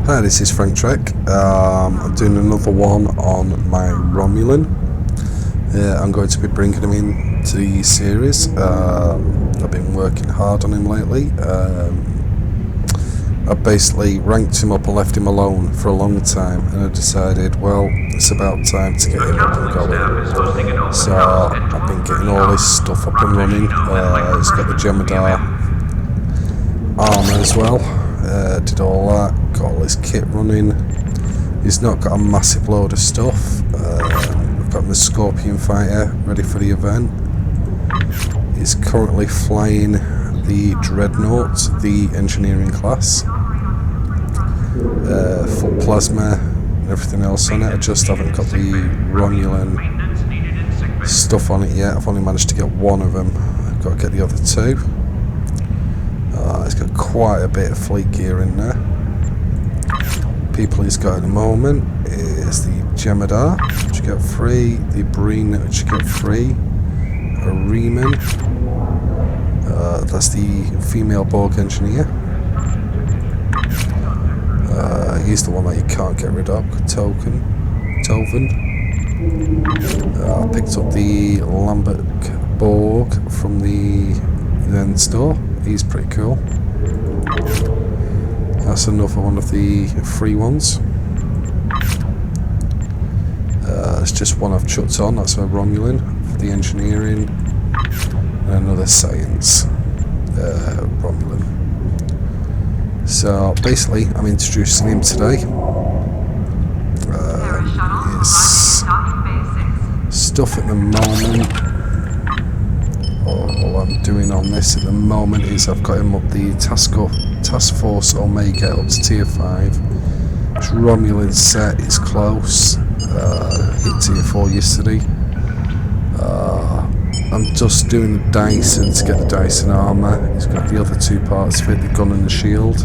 Hi, this is Frank Trek. I'm doing another one on my Romulan. I'm going to be bringing him into the series. I've been working hard on him lately. I basically ranked him up and left him alone for a long time, and I decided, well, it's about time to get him up and going. So I've been getting all this stuff up and running. He's got the jem'hadar armour as well. Did all that, got all his kit running. He's not got a massive load of stuff. I've got the Scorpion fighter ready for the event. He's currently flying the Dreadnought, the engineering class. Full plasma and everything else on it. I just haven't got the Romulan stuff on it yet. I've only managed to get one of them. I've got to get the other two. He's got quite a bit of fleet gear in there. People he's got at the moment is the jem'hadar, which you get free, the Breen, which you get free, a Reman, that's the female Borg engineer. He's the one that you can't get rid of, Toven. I picked up the Lambert Borg from the Zen store. He's pretty cool. That's another one of the free ones. It's just one I've chucked on. That's a Romulan for the engineering, and another science Romulan. So basically, I'm introducing him today. His stuff at the moment. All I'm doing on this at the moment is I've got him up the Task Force Omega up to tier 5. His Romulan set is close. Hit tier 4 yesterday. I'm just doing the Dyson to get the Dyson armour. He's got the other two parts fit, the gun and the shield.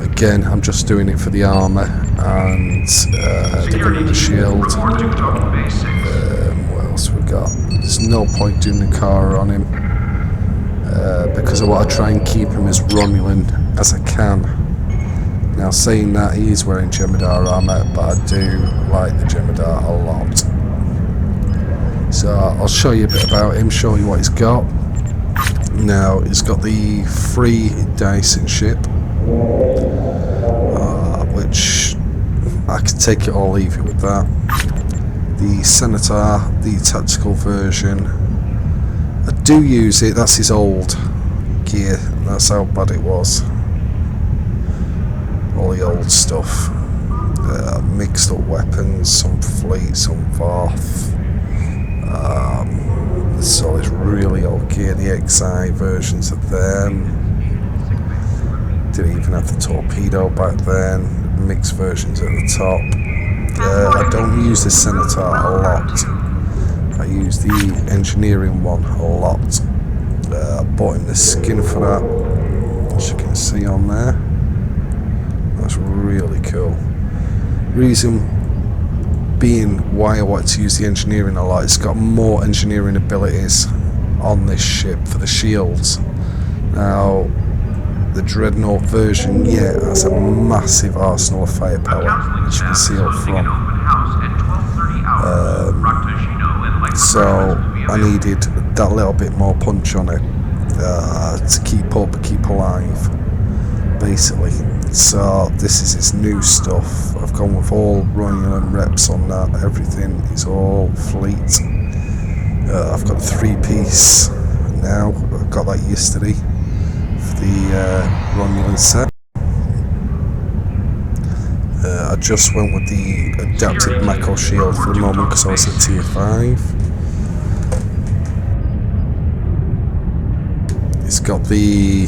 Again, I'm just doing it for the armour and the gun and the shield. What else we got? There's no point doing the car on him because I want to try and keep him as Romulan as I can. Now, saying that, he is wearing jem'hadar armour, but I do like the jem'hadar a lot. So I'll show you a bit about him, show you what he's got. Now, he's got the free Dyson ship, which I can take it or leave it with that. The Senator, the tactical version. I do use it, that's his old gear, that's how bad it was. All the old stuff. Mixed up weapons, some fleet, some Voth. So it's really old gear, the XI versions of them. Didn't even have the torpedo back then, mixed versions at the top. I don't use the Senator a lot. I use the engineering one a lot. I bought him the skin for that, as you can see on there. That's really cool. Reason being why I want to use the engineering a lot, it's got more engineering abilities on this ship for the shields. Now, the Dreadnought version, has a massive arsenal of firepower, which you can see up front. So I needed that little bit more punch on it to keep up, keep alive, basically. So this is his new stuff. I've gone with all Romulan reps on that. Everything is all fleet. I've got a 3-piece now. I got that yesterday for the Romulan set. I just went with the adaptive Mako shield for the moment because I was at tier 5. It's got the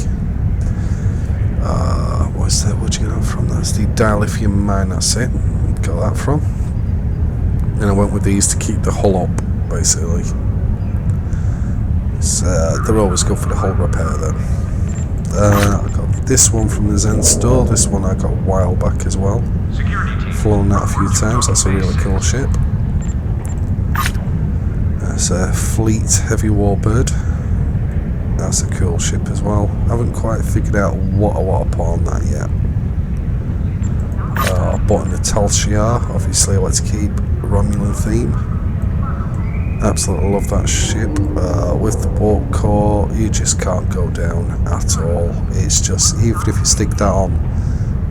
what's that? What'd you get that from? That's the dilithium mine. That's it. Got that from. And I went with these to keep the hull up, basically. They're always good for the hull repair then. I got this one from the Zen store. This one I got a while back as well. Flown that a few times. That's a really cool ship. That's a fleet heavy warbird. That's a cool ship as well. I haven't quite figured out what I want to put on that yet. I bought an Italciar, obviously let's keep Romulan theme. Absolutely love that ship. With the warp core, you just can't go down at all. It's just, even if you stick that on,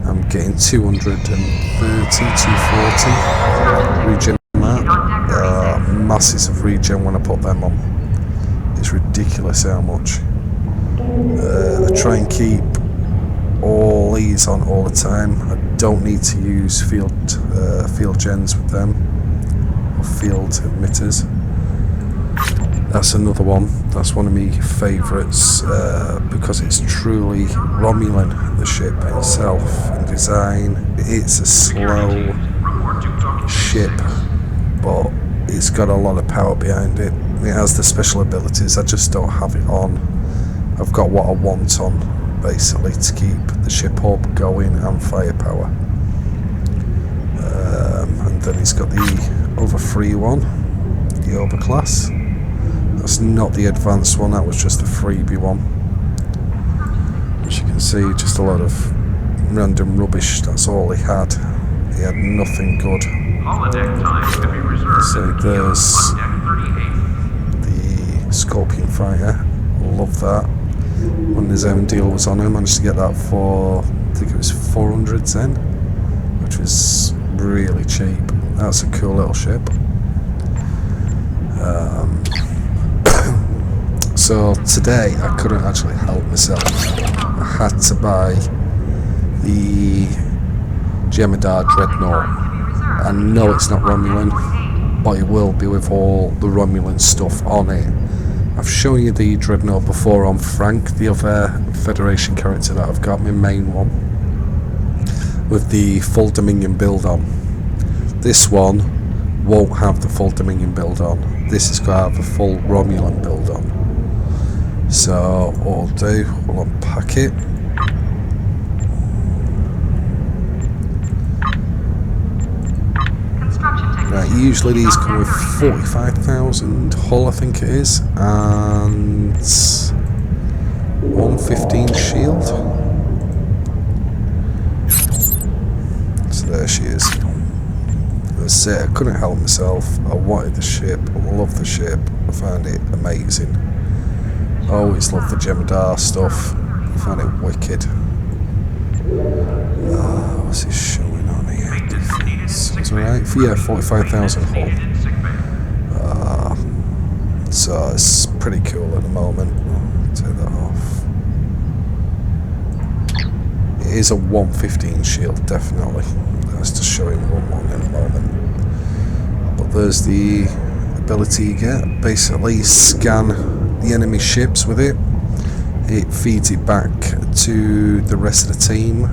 I'm getting 230, 240 regen on that. Masses of regen when I put them on. It's ridiculous how much. I try and keep all these on all the time. I don't need to use field gens with them, or field emitters. That's another one. That's one of my favourites because it's truly Romulan, the ship itself in design. It's a slow ship, but it's got a lot of power behind it. It has the special abilities. I just don't have it on. I've got what I want on, basically, to keep the ship up, going, and firepower. And then he's got the other free one, the overclass. That's not the advanced one, that was just a freebie one. As you can see, just a lot of random rubbish, that's all he had. He had nothing good. So there's the Scorpion Fighter, love that. When the Zen deal was on, I managed to get that for, I think it was 400 Zen, which was really cheap. That's a cool little ship. So today I couldn't actually help myself. I had to buy the jem'hadar Dreadnought. I know it's not Romulan, but it will be with all the Romulan stuff on it. I've shown you the Dreadnought before on Frank, the other Federation character that I've got, my main one, with the full Dominion build on. This one won't have the full Dominion build on. This is going to have a full Romulan build on. So what I'll do, we'll unpack it. Right, usually these come with 45,000 hull, I think it is, and 115 shield. So there she is. That's it, I couldn't help myself. I wanted the ship, I love the ship, I found it amazing. I always love the jem'hadar stuff, I found it wicked. What's this showing on here? Sounds alright. Yeah, 45,000 hull. So it's pretty cool at the moment. I'll take that off. It is a 115 shield, definitely. That's just showing 1-1 in the moment. But there's the ability you get. Basically, scan the enemy ships with it. It feeds it back to the rest of the team.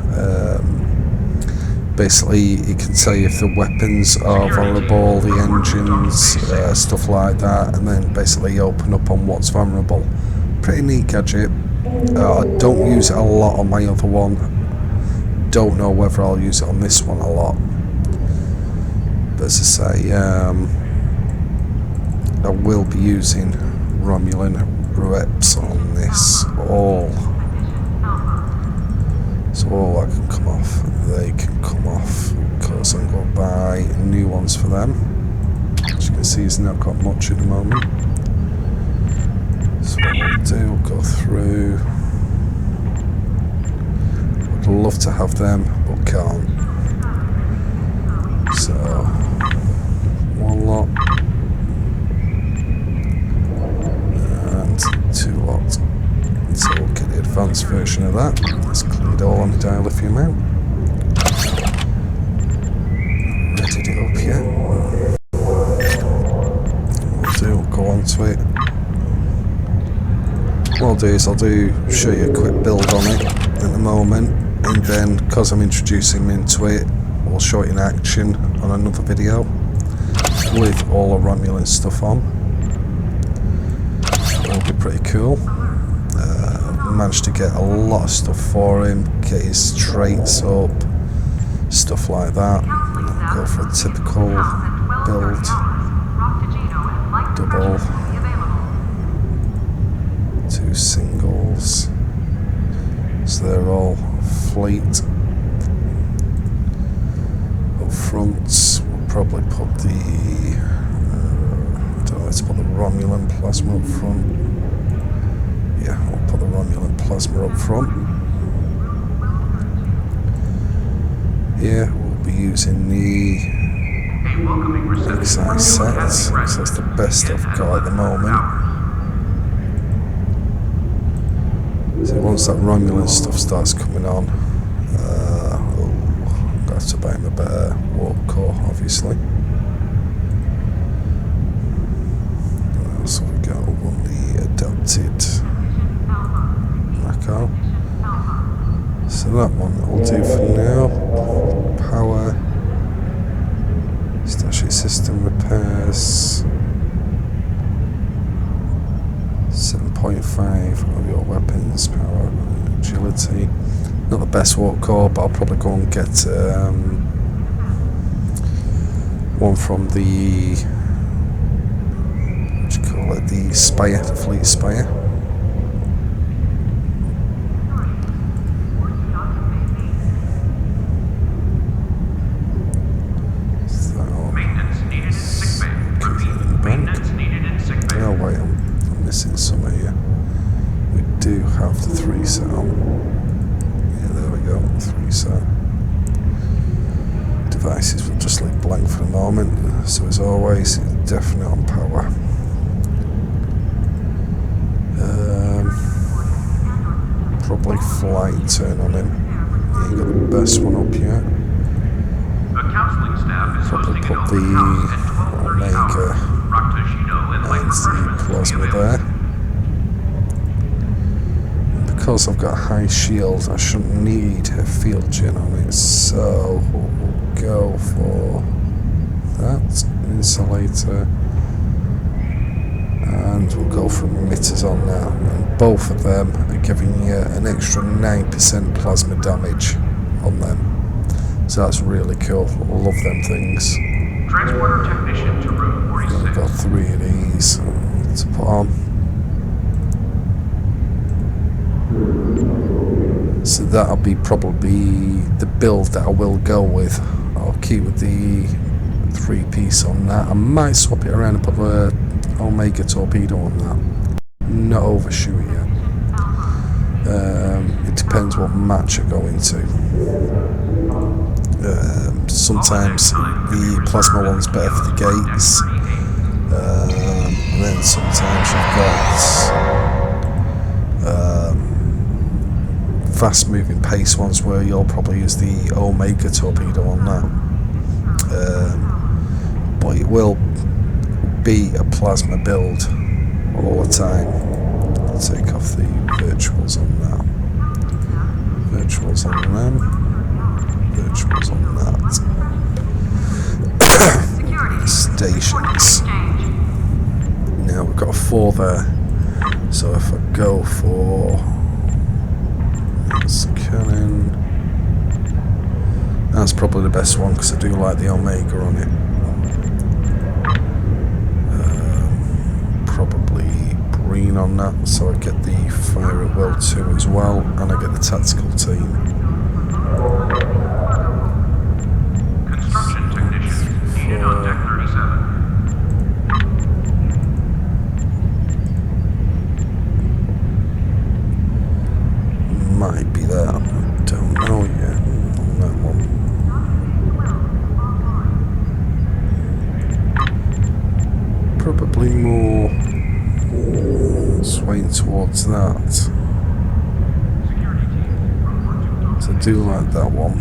Basically, it can tell you if the weapons are vulnerable, the engines, stuff like that, and then basically open up on what's vulnerable. Pretty neat gadget. I don't use it a lot on my other one. Don't know whether I'll use it on this one a lot. But as I say, I will be using Romulan reps on this all. So all that can come off, they can come off. Of course, I'm going to buy new ones for them. As you can see, he's not got much at the moment. So what we'll do, we'll go through. Would love to have them, but can't. So one lot and two lots. So we'll get the advanced version of that. Let's clean it all on the dilithium out. Readied it up yet. We'll go on to it. What I'll do is I'll show you a quick build on it at the moment, and then because I'm introducing him into it, we'll show it in action on another video with all the Romulan stuff on. It'll be pretty cool. Managed to get a lot of stuff for him, get his traits up, stuff like that. I'll go for a typical build, double, 2 2 singles. So they're all fleet. Up front, we'll probably put the I don't know, let's put the Romulan plasma up front. Yeah, we'll put the Romulan plasma up front. Here we'll be using the big size sets, so that's the best I've got at the moment. So once that Romulan stuff starts coming on, I'm going to have to buy him a better warp core, obviously. So we go on the adapted Mako. So that one will do for now. Power. Starship system repairs. 7.5 of your weapons power, agility. Not the best warp core, but I'll probably go and get one from the what do you call it? The Spire, the Fleet Spire. Oh wait, I'm missing some here. We do have the 3 set on. Yeah, there we go, 3 set. Devices will just leave blank for the moment. So as always, it's definitely on power. Probably flight turn on him. He ain't got the best one up yet. Probably put the Omega and the plasma there. And because I've got a high shield, I shouldn't need a field gen on it, so we'll go for that insulator, and we'll go for emitters on that. And both of them are giving you an extra 9% plasma damage on them. So that's really cool. I love them things. Transporter technician to room 46. I've got 3 of these to put on. So that'll be probably the build that I will go with. I'll keep with the 3-piece on that. I might swap it around and put the Omega torpedo on that. Not overshoot it yet. It depends what match I go into. Sometimes the plasma one's better for the gates, and then sometimes you've got fast moving pace ones where you'll probably use the Omega torpedo on that, but it will be a plasma build all the time. I'll take off the virtuals on that, virtuals on them. Virtuals on that. Stations. Now we've got a 4 there. So if I go for that's cannon, that's probably the best one because I do like the Omega on it. Probably green on that, so I get the Fire at Will 2 as well, and I get the tactical team. Construction technician needed on deck 37. Might be that. I don't know yet on that one. Probably more swaying towards that. So I do like that one. I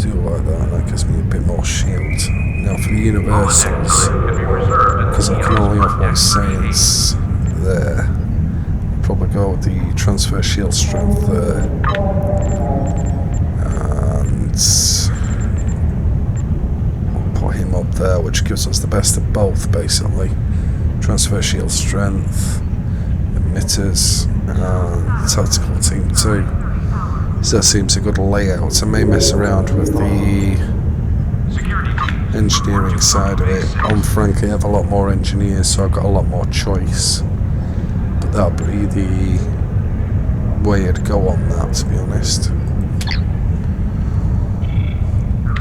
do like that. That gives me a bit more shield. Now for the universals, because I can only have one science there, I'll probably go with the transfer shield strength there. And we'll put him up there, which gives us the best of both basically. Transfer shield strength, emitters, and tactical team 2. So that seems a good layout. I may mess around with the engineering side of it. Frankly, I have a lot more engineers, so I've got a lot more choice. But that'll be the way to go on that, to be honest.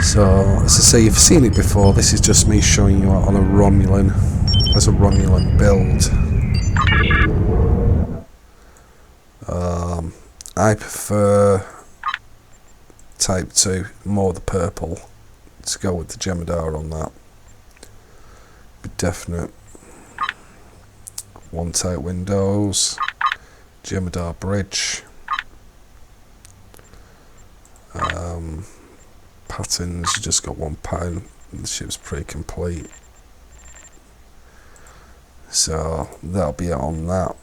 So, as I say, you've seen it before. This is just me showing you on a Romulan, as a Romulan build. I prefer Type 2, more the purple, to go with the jem'hadar on that. Be definite. One tight windows, jem'hadar bridge. Patterns, you just got one pattern, the ship's pretty complete. So that'll be it on that.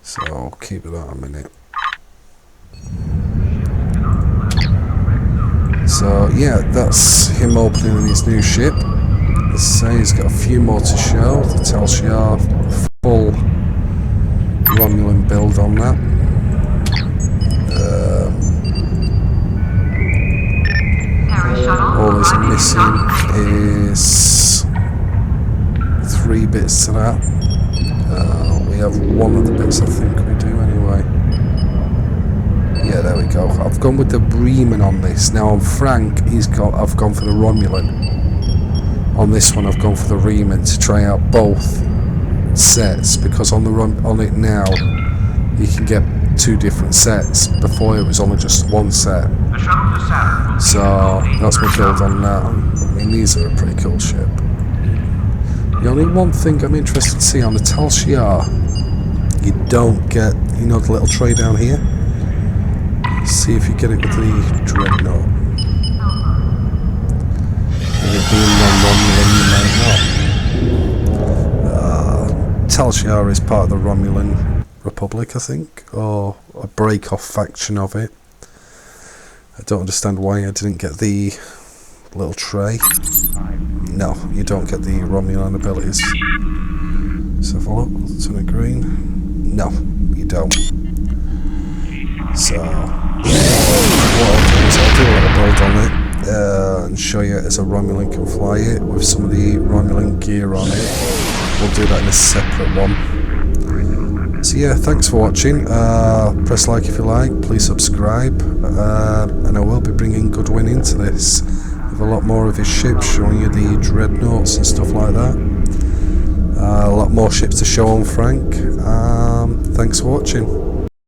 So I'll keep it out a minute. So yeah, that's him opening his new ship. As I say, he's got a few more to show. The Telshar full Romulan build on that. All is missing is 3 bits to that. We have one of the bits, I think we do anyway. Yeah, there we go. I've gone with the Bremen on this. Now on Frank, I've gone for the Romulan. On this one, I've gone for the Bremen to try out both sets, because on it now you can get 2 different sets. Before it was only just 1 set. So that's my build on that. I mean, these are a pretty cool ship. The only one thing I'm interested to see on the Telshar, you don't get, you know, the little tray down here. See if you get it with the Dreadnought. With it being non-Romulan, you might not. Telshar is part of the Romulan Republic, I think, or a break-off faction of it. I don't understand why I didn't get the little tray. No, you don't get the Romulan abilities. Let's have a look. Turn it green. No, you don't. So, what I'll do is I'll do a little build on it and show you as a Romulan can fly it with some of the Romulan gear on it. We'll do that in a separate one. So yeah, thanks for watching. Press like if you like, please subscribe, and I will be bringing Goodwin into this with a lot more of his ships, showing you the Dreadnoughts and stuff like that. A lot more ships to show on Frank. Thanks for watching.